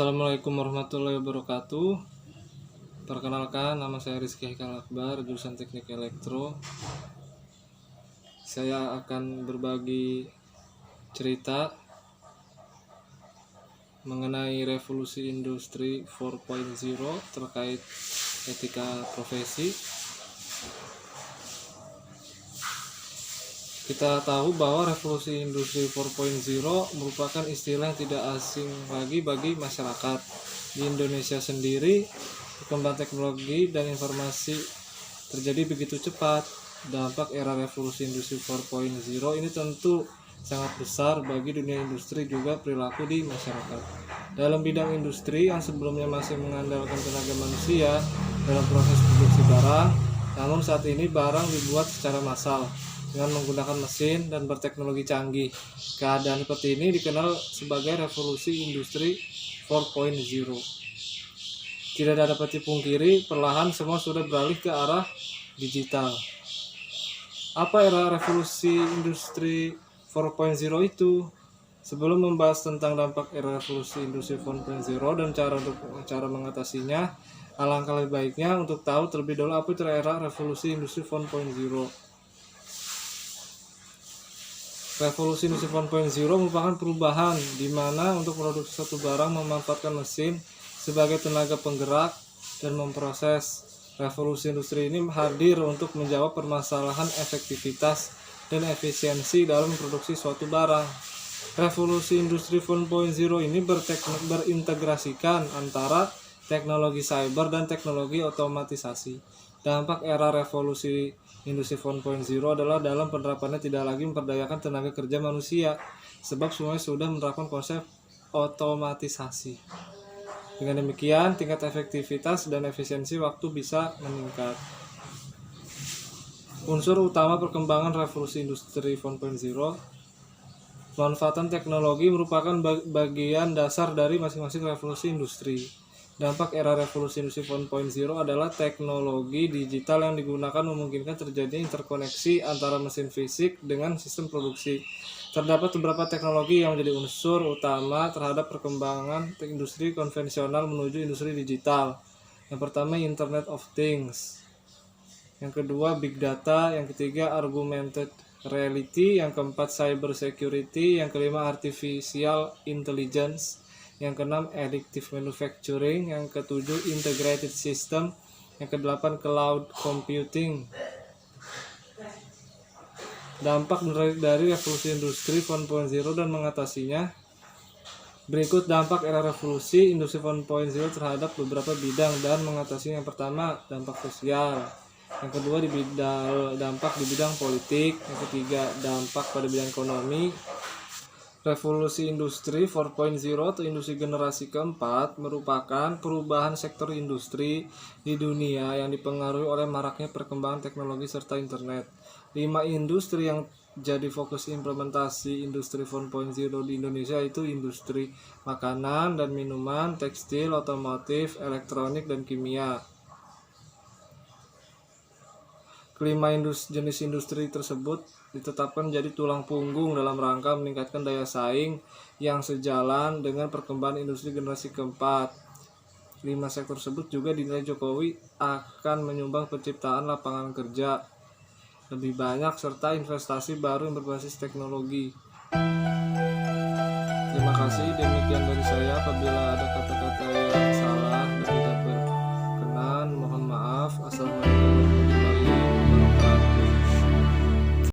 Assalamualaikum warahmatullahi wabarakatuh. Perkenalkan, nama saya Rizky Haikal Akbar, jurusan Teknik Elektro. Saya akan berbagi cerita mengenai revolusi industri 4.0 terkait etika profesi. Kita tahu bahwa revolusi industri 4.0 merupakan istilah yang tidak asing lagi bagi masyarakat. Di Indonesia sendiri, perkembangan teknologi dan informasi terjadi begitu cepat. Dampak era revolusi industri 4.0 ini tentu sangat besar bagi dunia industri juga perilaku di masyarakat. Dalam bidang industri yang sebelumnya masih mengandalkan tenaga manusia dalam proses produksi barang, namun saat ini barang dibuat secara massal dengan menggunakan mesin dan berteknologi canggih. Keadaan seperti ini dikenal sebagai revolusi industri 4.0. Tidak dapat dipungkiri, perlahan semua sudah beralih ke arah digital. Apa era revolusi industri 4.0 itu? Sebelum membahas tentang dampak era revolusi industri 4.0 dan cara mengatasinya, alangkah lebih baiknya untuk tahu terlebih dahulu apa itu era revolusi industri 4.0. Revolusi industri 4.0 merupakan perubahan di mana untuk produksi suatu barang memanfaatkan mesin sebagai tenaga penggerak dan memproses. Revolusi industri ini hadir untuk menjawab permasalahan efektivitas dan efisiensi dalam produksi suatu barang. Revolusi industri 4.0 ini berintegrasikan antara teknologi cyber dan teknologi otomatisasi. Dampak era revolusi industri 4.0 adalah dalam penerapannya tidak lagi memperdayakan tenaga kerja manusia, sebab semuanya sudah menerapkan konsep otomatisasi. Dengan demikian, tingkat efektivitas dan efisiensi waktu bisa meningkat. Unsur utama perkembangan revolusi industri 4.0, manfaatan teknologi merupakan bagian dasar dari masing-masing revolusi industri. Dampak era revolusi industri 4.0 adalah teknologi digital yang digunakan memungkinkan terjadinya interkoneksi antara mesin fisik dengan sistem produksi. Terdapat beberapa teknologi yang menjadi unsur utama terhadap perkembangan industri konvensional menuju industri digital. Yang pertama, Internet of Things. Yang kedua, Big Data. Yang ketiga, Augmented Reality. Yang keempat, Cyber Security. Yang kelima, Artificial Intelligence. Yang keenam, Additive Manufacturing. Yang ketujuh, Integrated System. Yang kedelapan, Cloud Computing. Dampak dari revolusi industri 4.0 dan mengatasinya. Berikut dampak era revolusi industri 4.0 terhadap beberapa bidang dan mengatasinya. Yang pertama, dampak sosial. Yang kedua, dampak di bidang politik. Yang ketiga, dampak pada bidang ekonomi. Revolusi industri 4.0 atau industri generasi keempat merupakan perubahan sektor industri di dunia yang dipengaruhi oleh maraknya perkembangan teknologi serta internet. 5 industri yang jadi fokus implementasi industri 4.0 di Indonesia itu industri makanan dan minuman, tekstil, otomotif, elektronik, dan kimia. Kelima jenis industri tersebut ditetapkan menjadi tulang punggung dalam rangka meningkatkan daya saing yang sejalan dengan perkembangan industri generasi keempat. 5 sektor tersebut juga dinilai Jokowi akan menyumbang penciptaan lapangan kerja lebih banyak serta investasi baru yang berbasis teknologi. Terima kasih, demikian dari saya. Apabila ada kata-kata yang